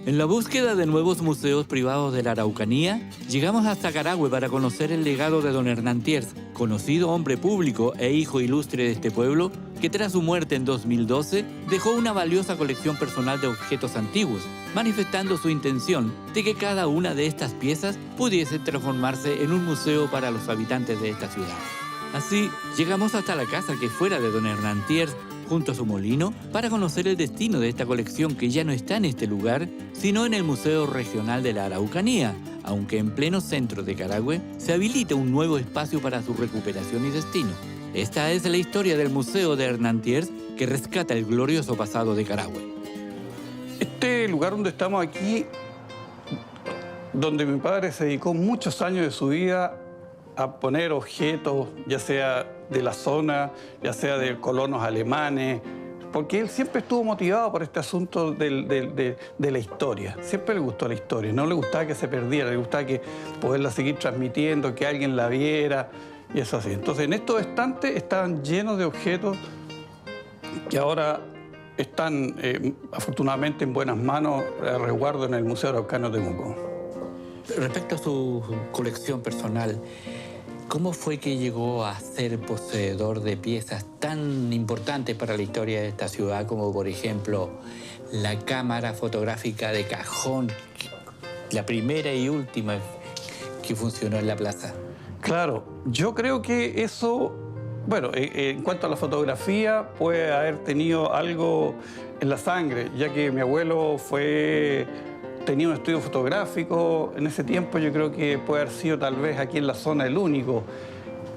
En la búsqueda de nuevos museos privados de la Araucanía, llegamos hasta Carahue para conocer el legado de don Hernán Tiers, conocido hombre público e hijo ilustre de este pueblo, que tras su muerte en 2012 dejó una valiosa colección personal de objetos antiguos, manifestando su intención de que cada una de estas piezas pudiese transformarse en un museo para los habitantes de esta ciudad. Así, llegamos hasta la casa que fuera de don Hernán Tiers, junto a su molino, para conocer el destino de esta colección que ya no está en este lugar, sino en el Museo Regional de la Araucanía, aunque en pleno centro de Carahue se habilita un nuevo espacio para su recuperación y destino. Esta es la historia del Museo de Hernán Tiers, que rescata el glorioso pasado de Carahue. Este lugar donde estamos aquí, donde mi padre se dedicó muchos años de su vida a poner objetos, ya sea de la zona, ya sea de colonos alemanes, porque él siempre estuvo motivado por este asunto de la historia. Siempre le gustó la historia, no le gustaba que se perdiera, le gustaba poderla seguir transmitiendo, que alguien la viera, y eso así. Entonces, en estos estantes estaban llenos de objetos que ahora están, afortunadamente, en buenas manos, a resguardo en el Museo Araucano de Temuco. Respecto a su colección personal, ¿cómo fue que llegó a ser poseedor de piezas tan importantes para la historia de esta ciudad, como por ejemplo la cámara fotográfica de cajón, la primera y última que funcionó en la plaza? Claro, yo creo que eso, bueno, en cuanto a la fotografía, puede haber tenido algo en la sangre, ya que mi abuelo tenía un estudio fotográfico. En ese tiempo yo creo que puede haber sido tal vez aquí en la zona el único,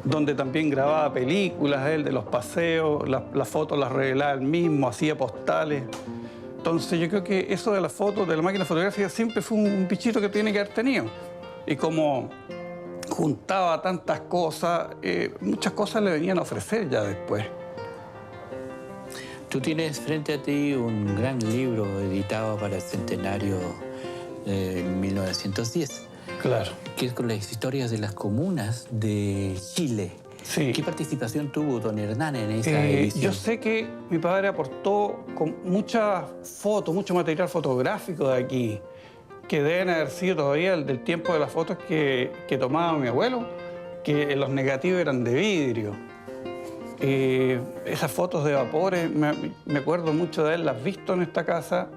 donde también grababa películas él de los paseos, las fotos las revelaba él mismo, hacía postales. Entonces yo creo que eso de las fotos, de la máquina fotográfica, siempre fue un bichito que tiene que haber tenido. Y como juntaba tantas cosas, muchas cosas le venían a ofrecer ya después. Tú tienes frente a ti un gran libro editado para el centenario en 1910. Claro. Que es con las historias de las comunas de Chile. Sí. ¿Qué participación tuvo don Hernán en esa edición? Yo sé que mi padre aportó con muchas fotos, mucho material fotográfico de aquí, que deben haber sido todavía del tiempo de las fotos que tomaba mi abuelo, que los negativos eran de vidrio. Esas fotos de vapores, me acuerdo mucho de haberlas visto en esta casa,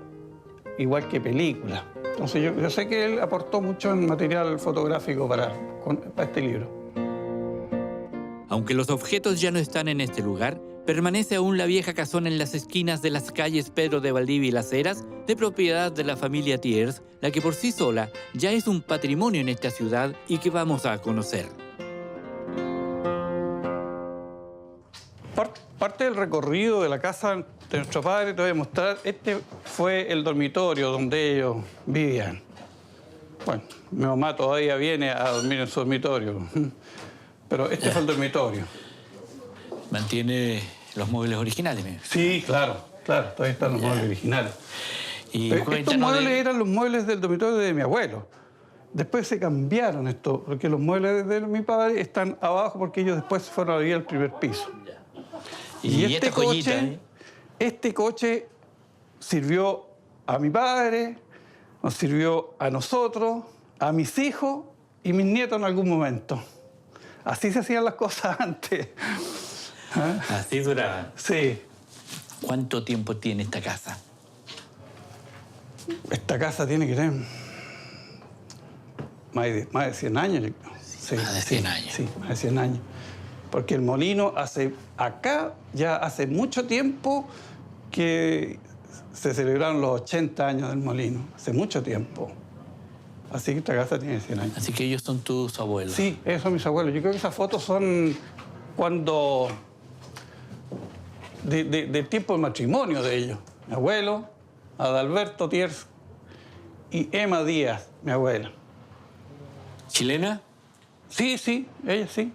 igual que películas. Entonces yo sé que él aportó mucho en material fotográfico para este libro. Aunque los objetos ya no están en este lugar, permanece aún la vieja casona en las esquinas de las calles Pedro de Valdivia y Las Heras, de propiedad de la familia Tiers, la que por sí sola ya es un patrimonio en esta ciudad y que vamos a conocer. Parte del recorrido de la casa de nuestro padre te voy a mostrar. Este fue el dormitorio donde ellos vivían. Bueno, mi mamá todavía viene a dormir en su dormitorio, pero este fue el dormitorio. ¿Mantiene los muebles originales? Sí, claro, todavía están los muebles originales. Y estos muebles eran los muebles del dormitorio de mi abuelo. Después se cambiaron esto, porque los muebles de mi padre están abajo porque ellos después se fueron a vivir al primer piso. Y este coche sirvió a mi padre, nos sirvió a nosotros, a mis hijos y mis nietos en algún momento. Así se hacían las cosas antes. Así duraban. Sí. ¿Cuánto tiempo tiene esta casa? Esta casa tiene que tener más de 100 años. Sí, más de 100 años. Sí, más de 100 años. Porque el molino ya hace mucho tiempo que se celebraron los 80 años del molino. Hace mucho tiempo. Así que esta casa tiene 100 años. Así que ellos son tus abuelos. Sí, ellos son mis abuelos. Yo creo que esas fotos son cuando del tiempo del matrimonio de ellos. Mi abuelo, Adalberto Tiers y Emma Díaz, mi abuela. ¿Chilena? Sí, ella sí.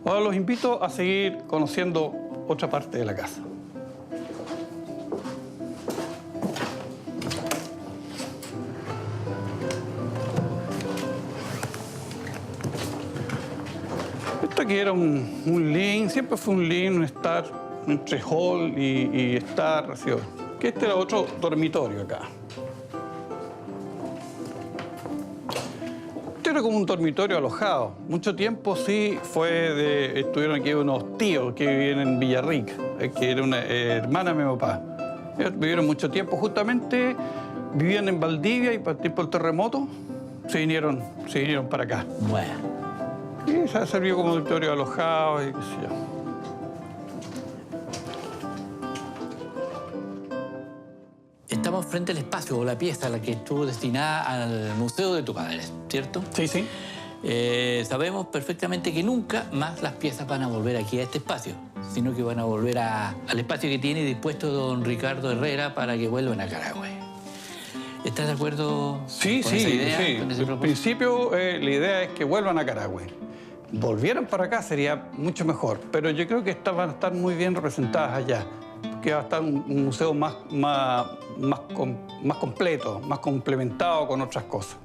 Ahora los invito a seguir conociendo otra parte de la casa. Esto aquí era un living, siempre fue un living, un estar entre hall y estar, Que este era otro dormitorio acá. Este era como un dormitorio alojado. Mucho tiempo sí estuvieron aquí unos tíos que vivían en Villarrica, que era una hermana de mi papá. Ellos vivieron mucho tiempo, justamente vivían en Valdivia y partir por el terremoto se vinieron para acá. Bueno. Y se ha servido como dormitorio alojado y qué sé yo. Estamos frente al espacio o la pieza a la que estuvo destinada al museo de tu padre, ¿cierto? Sí, sí. Sabemos perfectamente que nunca más las piezas van a volver aquí a este espacio, sino que van a volver al espacio que tiene dispuesto don Ricardo Herrera para que vuelvan a Carahue. ¿Estás de acuerdo Sí, con sí, esa idea? sí. Con ese En propósito? principio, la idea es que vuelvan a Carahue. Volvieran para acá sería mucho mejor, pero yo creo que estas van a estar muy bien representadas allá, que va a estar un museo más completo, más complementado con otras cosas.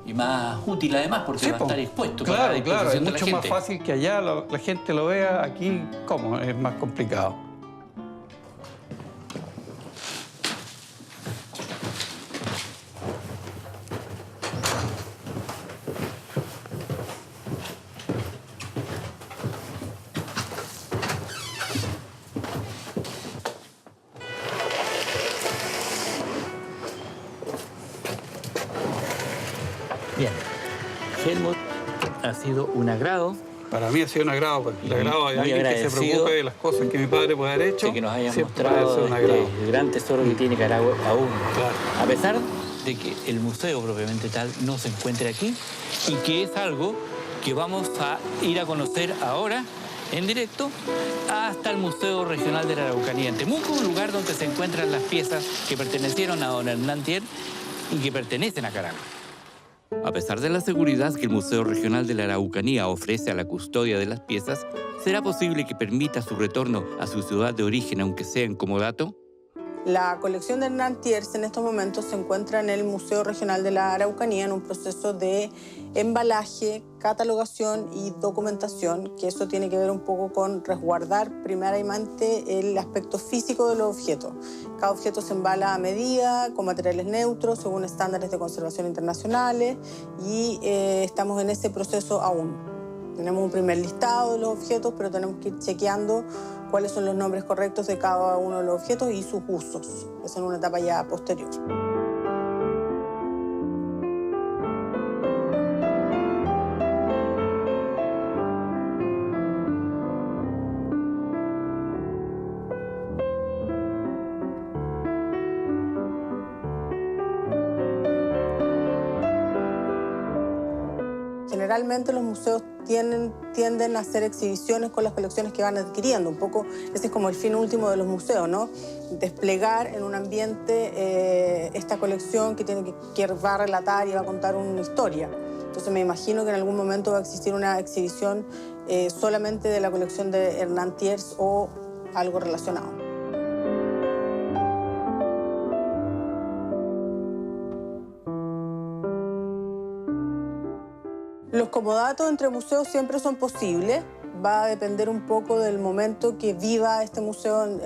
Y más útil además, porque va a estar expuesto para la Claro, claro, es disposición de la mucho más gente. fácil que allá la gente lo vea, aquí, ¿cómo? Es más complicado. Bien. Helmut, ha sido un agrado. Para mí ha sido un agrado, porque el agrado de Muy alguien que se agradecido. preocupe de las cosas que mi padre puede haber hecho. De que nos hayas siempre mostrado ha sido un agrado. el gran tesoro que tiene Carahue aún. Claro. A pesar de que el museo propiamente tal no se encuentre aquí y que es algo que vamos a ir a conocer ahora en directo hasta el Museo Regional de la Araucanía en Temuco, un lugar donde se encuentran las piezas que pertenecieron a don Hernán Thier y que pertenecen a Carahue. A pesar de la seguridad que el Museo Regional de la Araucanía ofrece a la custodia de las piezas, ¿será posible que permita su retorno a su ciudad de origen, aunque sea en comodato? La colección de Hernán Thier en estos momentos se encuentra en el Museo Regional de la Araucanía en un proceso de embalaje, catalogación y documentación, que eso tiene que ver un poco con resguardar primeramente el aspecto físico de los objetos. Cada objeto se embala a medida, con materiales neutros, según estándares de conservación internacionales, y estamos en ese proceso aún. Tenemos un primer listado de los objetos, pero tenemos que ir chequeando cuáles son los nombres correctos de cada uno de los objetos y sus usos. Esa es una etapa ya posterior. Generalmente los museos tienden a hacer exhibiciones con las colecciones que van adquiriendo. Un poco ese es como el fin último de los museos, ¿no? Desplegar en un ambiente esta colección que va a relatar y va a contar una historia. Entonces me imagino que en algún momento va a existir una exhibición solamente de la colección de Hernán Thier o algo relacionado. Los comodatos entre museos siempre son posibles. Va a depender un poco del momento que viva este museo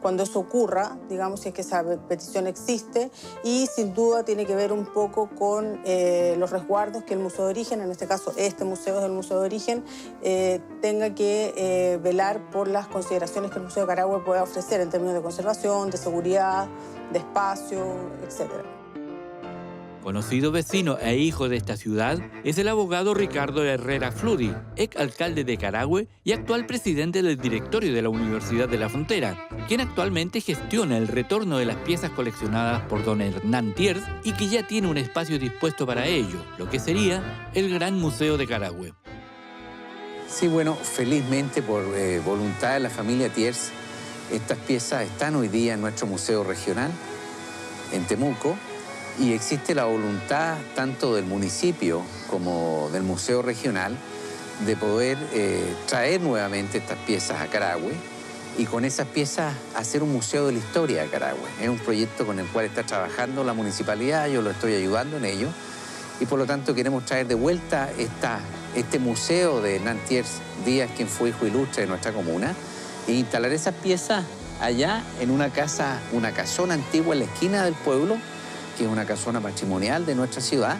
cuando eso ocurra, digamos, si es que esa petición existe. Y sin duda tiene que ver un poco con los resguardos que el museo de origen, en este caso este museo es el museo de origen, tenga que velar por las consideraciones que el Museo de Carahue pueda ofrecer en términos de conservación, de seguridad, de espacio, etcétera. Conocido vecino e hijo de esta ciudad es el abogado Ricardo Herrera Fludi, ex alcalde de Carahue y actual presidente del directorio de la Universidad de la Frontera, quien actualmente gestiona el retorno de las piezas coleccionadas por don Hernán Thier y que ya tiene un espacio dispuesto para ello, lo que sería el Gran Museo de Carahue. Sí, bueno, felizmente por voluntad de la familia Thier, estas piezas están hoy día en nuestro museo regional, en Temuco, y existe la voluntad tanto del municipio como del museo regional de poder traer nuevamente estas piezas a Carahue y con esas piezas hacer un museo de la historia de Carahue. Es un proyecto con el cual está trabajando la municipalidad, yo lo estoy ayudando en ello y por lo tanto queremos traer de vuelta este museo de Hernán Thier Díaz, quien fue hijo ilustre de nuestra comuna, e instalar esas piezas allá en una casona antigua en la esquina del pueblo, que es una casona patrimonial de nuestra ciudad.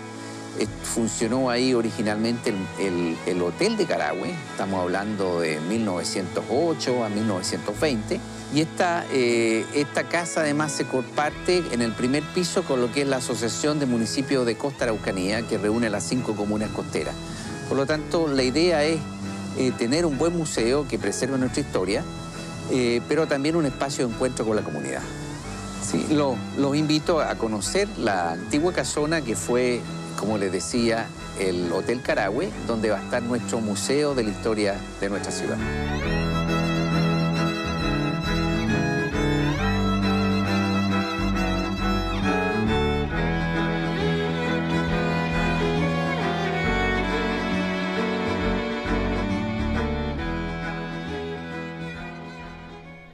Funcionó ahí originalmente el Hotel de Carahue, estamos hablando de 1908 a 1920, y esta casa además se comparte en el primer piso con lo que es la Asociación de Municipios de Costa Araucanía, que reúne las 5 comunas costeras. Por lo tanto, la idea es tener un buen museo que preserve nuestra historia, pero también un espacio de encuentro con la comunidad. Sí, los invito a conocer la antigua casona que fue, como les decía, el Hotel Carahue, donde va a estar nuestro museo de la historia de nuestra ciudad.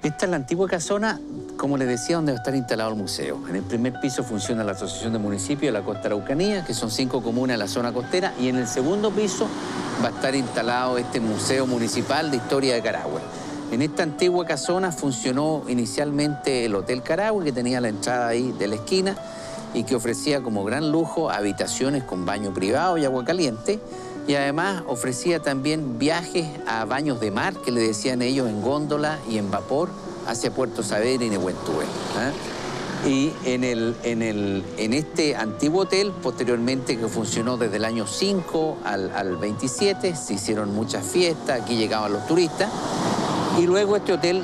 Esta es la antigua casona, como les decía, donde va a estar instalado el museo. En el primer piso funciona la Asociación de Municipios de la Costa Araucanía, que son 5 comunas en la zona costera, y en el segundo piso va a estar instalado este Museo Municipal de Historia de Carahue. En esta antigua casona funcionó inicialmente el Hotel Carahue, que tenía la entrada ahí de la esquina y que ofrecía como gran lujo habitaciones con baño privado y agua caliente, y además ofrecía también viajes a baños de mar, que le decían ellos, en góndola y en vapor, hacia Puerto Saavedra y Nehuentué. Y en este antiguo hotel, posteriormente, que funcionó desde el año 5 al 27, se hicieron muchas fiestas, aquí llegaban los turistas, y luego este hotel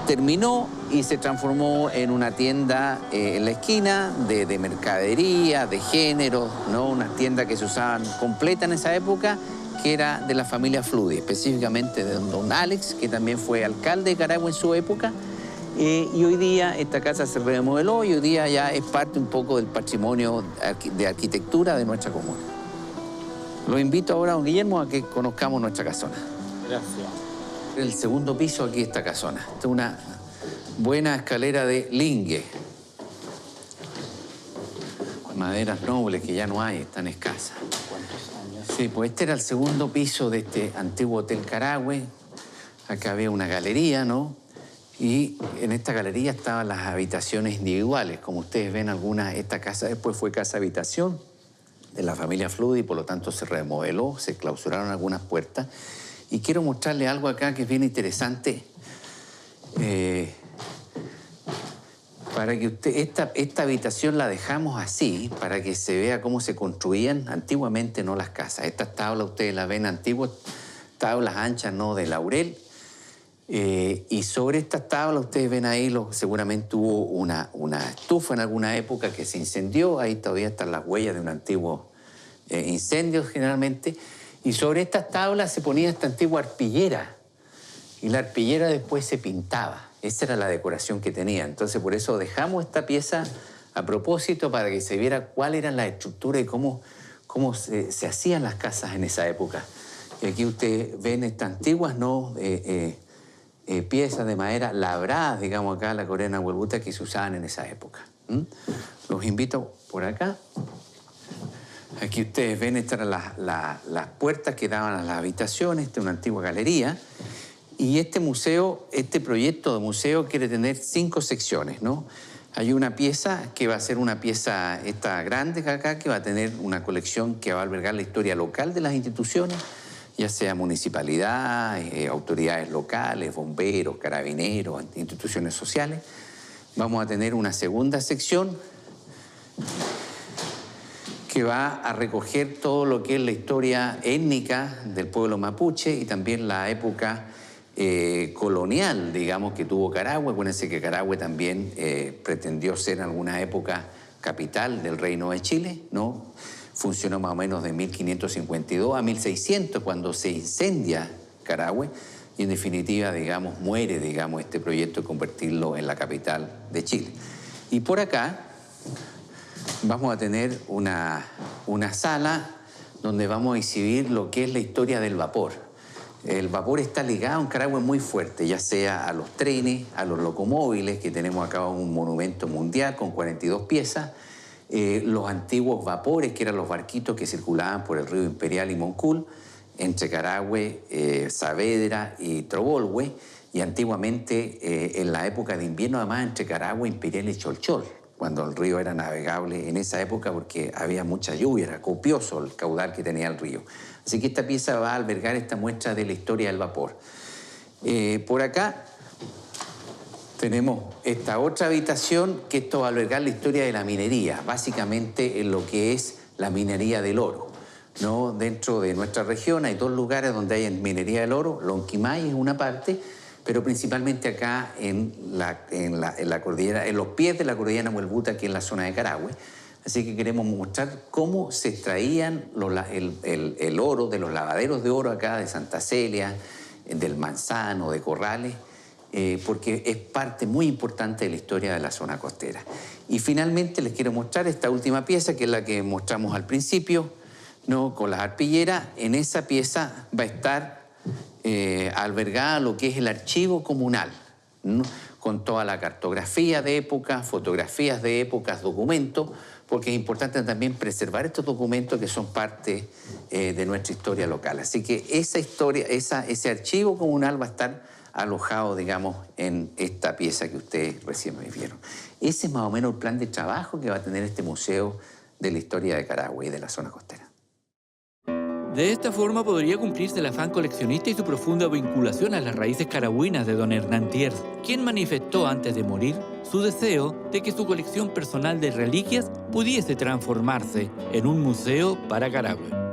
terminó y se transformó en una tienda en la esquina de mercadería, de género, ¿no? Una tienda que se usaban completa en esa época, que era de la familia Fludi, específicamente de don Alex, que también fue alcalde de Carahue en su época. Y hoy día esta casa se remodeló y hoy día ya es parte un poco del patrimonio de arquitectura de nuestra comuna. Los invito ahora, don Guillermo, a que conozcamos nuestra casona. Gracias. El segundo piso aquí esta casona. Esta es una buena escalera de lingue. Maderas nobles que ya no hay, están escasas. ¿Cuántos años? Sí, pues este era el segundo piso de este antiguo Hotel Carahue. Acá había una galería, ¿no? Y en esta galería estaban las habitaciones individuales. Como ustedes ven, esta casa después fue casa habitación de la familia Fludi, por lo tanto se remodeló, se clausuraron algunas puertas. Y quiero mostrarle algo acá que es bien interesante. Para que esta habitación la dejamos así, para que se vea cómo se construían antiguamente, ¿no?, las casas. Estas tablas ustedes las ven, antiguas tablas anchas, ¿no?, de laurel. Y sobre estas tablas ustedes ven ahí, seguramente hubo una estufa en alguna época que se incendió. Ahí todavía están las huellas de un antiguo incendio generalmente. Y sobre estas tablas se ponía esta antigua arpillera. Y la arpillera después se pintaba. Esa era la decoración que tenía. Entonces, por eso dejamos esta pieza a propósito, para que se viera cuál era la estructura y cómo se hacían las casas en esa época. Y aquí ustedes ven estas antiguas, ¿no?, piezas de madera labradas, digamos acá, la corena huelbuta, que se usaban en esa época. Los invito por acá. Aquí ustedes ven, estas eran las puertas que daban a las habitaciones. Esta es una antigua galería. Y este museo, este proyecto de museo quiere tener 5 secciones, ¿no? Hay una pieza que va a ser una pieza, esta grande acá, que va a tener una colección que va a albergar la historia local de las instituciones, ya sea municipalidad, autoridades locales, bomberos, carabineros, instituciones sociales. Vamos a tener una segunda sección que va a recoger todo lo que es la historia étnica del pueblo mapuche y también la época colonial, digamos, que tuvo Carahue. Acuérdense que Carahue también pretendió ser en alguna época capital del Reino de Chile, ¿no? Funcionó más o menos de 1552 a 1600, cuando se incendia Carahue, y en definitiva, digamos, muere, digamos, este proyecto de convertirlo en la capital de Chile. Y por acá vamos a tener una sala donde vamos a exhibir lo que es la historia del vapor. El vapor está ligado en Carahue muy fuerte, ya sea a los trenes, a los locomóviles, que tenemos acá un monumento mundial con 42 piezas, los antiguos vapores, que eran los barquitos que circulaban por el río Imperial y Moncul, entre Carahue, Saavedra y Trobolhue, Y antiguamente, en la época de invierno, además, entre Carahue, Imperial y Cholchol, cuando el río era navegable en esa época porque había mucha lluvia, era copioso el caudal que tenía el río. Así que esta pieza va a albergar esta muestra de la historia del vapor. Por acá tenemos esta otra habitación, que esto va a albergar la historia de la minería, básicamente en lo que es la minería del oro, ¿no? Dentro de nuestra región hay 2 lugares donde hay minería del oro, Lonquimay es una parte, pero principalmente acá en la cordillera, en los pies de la cordillera Nahuelbuta, que es la zona de Carahue. Así que queremos mostrar cómo se extraían el oro de los lavaderos de oro acá de Santa Celia, del Manzano, de Corrales, porque es parte muy importante de la historia de la zona costera. Y finalmente les quiero mostrar esta última pieza, que es la que mostramos al principio, ¿no? Con las arpilleras. En esa pieza va a estar albergada lo que es el archivo comunal, ¿no? Con toda la cartografía de época, fotografías de épocas, documentos, porque es importante también preservar estos documentos que son parte de nuestra historia local. Así que esa historia, ese archivo comunal va a estar alojado, digamos, en esta pieza que ustedes recién me vieron. Ese es más o menos el plan de trabajo que va a tener este museo de la historia de Carahue y de la zona costera. De esta forma podría cumplirse el afán coleccionista y su profunda vinculación a las raíces caragüinas de don Hernán Tiers, quien manifestó antes de morir su deseo de que su colección personal de reliquias pudiese transformarse en un museo para Carahue.